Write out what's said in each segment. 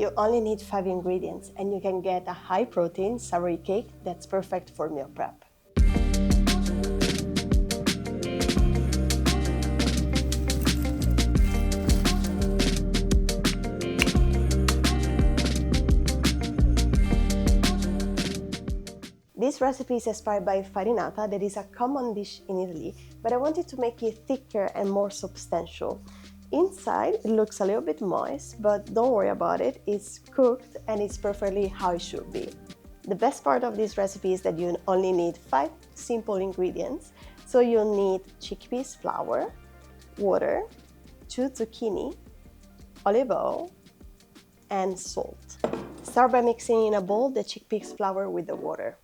You only need 5 ingredients and you can get a high-protein savory cake that's perfect for meal prep. This recipe is inspired by farinata, that is a common dish in Italy, but I wanted to make it thicker and more substantial. Inside, it looks a little bit moist, but don't worry about it, it's cooked and it's perfectly how it should be. The best part of this recipe is that you only need 5 simple ingredients. So you'll need chickpeas flour, water, 2 zucchini, olive oil, and salt. Start by mixing in a bowl the chickpeas flour with the water.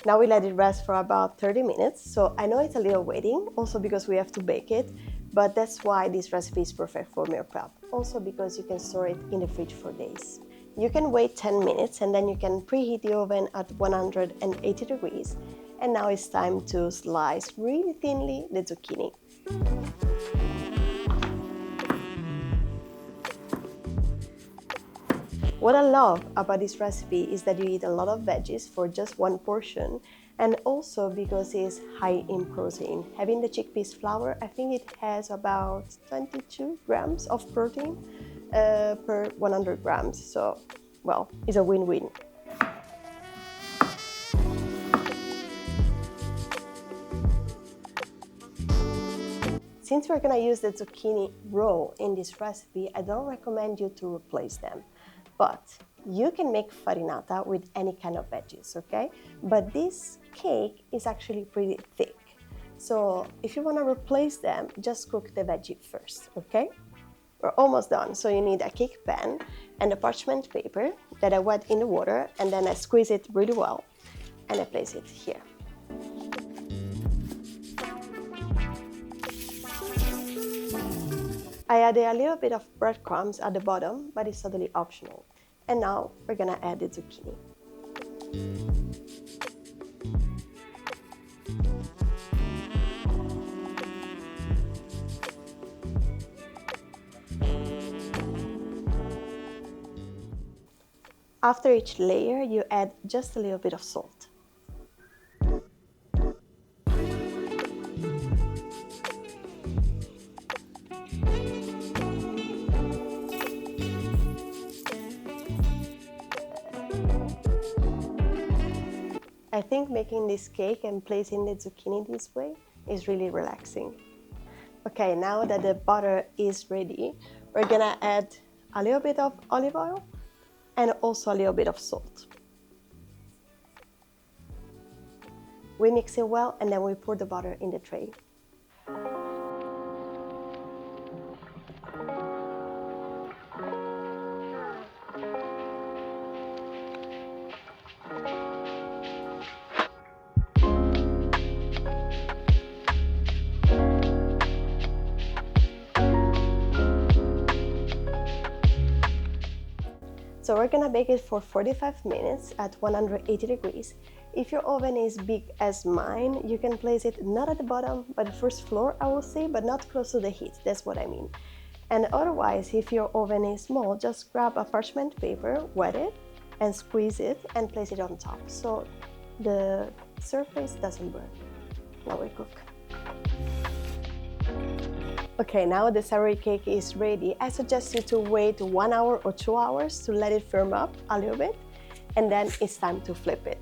Now we let it rest for about 30 minutes, so I know it's a little waiting, also because we have to bake it, but that's why this recipe is perfect for meal prep, also because you can store it in the fridge for days. You can wait 10 minutes and then you can preheat the oven at 180 degrees, and now it's time to slice really thinly the zucchini. What I love about this recipe is that you eat a lot of veggies for just one portion, and also because it's high in protein. Having the chickpeas flour, I think it has about 22 grams of protein per 100 grams, so well, it's a win-win. Since we're gonna use the zucchini raw in this recipe, I don't recommend you to replace them. But you can make farinata with any kind of veggies, okay? But this cake is actually pretty thick. So if you want to replace them, just cook the veggie first, okay? We're almost done. So you need a cake pan and a parchment paper that I wet in the water, and then I squeeze it really well and I place it here. I added a little bit of breadcrumbs at the bottom, but it's totally optional. And now we're gonna add the zucchini. After each layer, you add just a little bit of salt. I think making this cake and placing the zucchini this way is really relaxing. Okay, now that the butter is ready, we're gonna add a little bit of olive oil and also a little bit of salt. We mix it well and then we pour the butter in the tray. So we're gonna bake it for 45 minutes at 180 degrees. If your oven is big as mine, you can place it not at the bottom, but the first floor, I will say, but not close to the heat, that's what I mean. And otherwise, if your oven is small, just grab a parchment paper, wet it, and squeeze it, and place it on top, so the surface doesn't burn while we cook. Okay, now the savory cake is ready. I suggest you to wait 1 hour or 2 hours to let it firm up a little bit, and then it's time to flip it.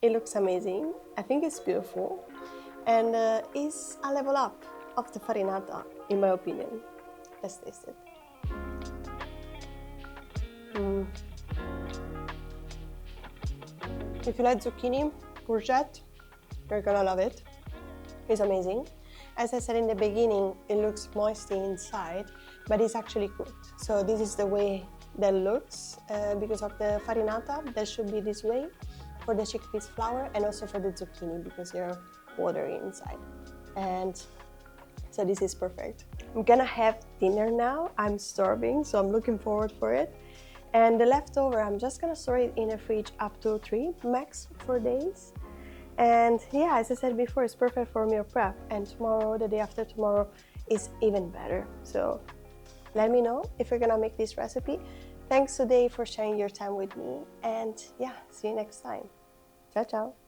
It looks amazing. I think it's beautiful. And it's a level up of the farinata, in my opinion. Let's taste it. If you like zucchini, courgette, you're gonna love it. It's amazing. As I said in the beginning, it looks moisty inside, but it's actually cooked. So this is the way that looks because of the farinata. That should be this way for the chickpeas flour, and also for the zucchini because they're watery inside. And so this is perfect. I'm gonna have dinner now. I'm starving, so I'm looking forward for it. And the leftover, I'm just gonna store it in the fridge up to 3, max 4 days. And yeah, as I said before, it's perfect for meal prep. And tomorrow, the day after tomorrow, is even better. So let me know if you're gonna make this recipe. Thanks today for sharing your time with me. And yeah, see you next time. Ciao, ciao.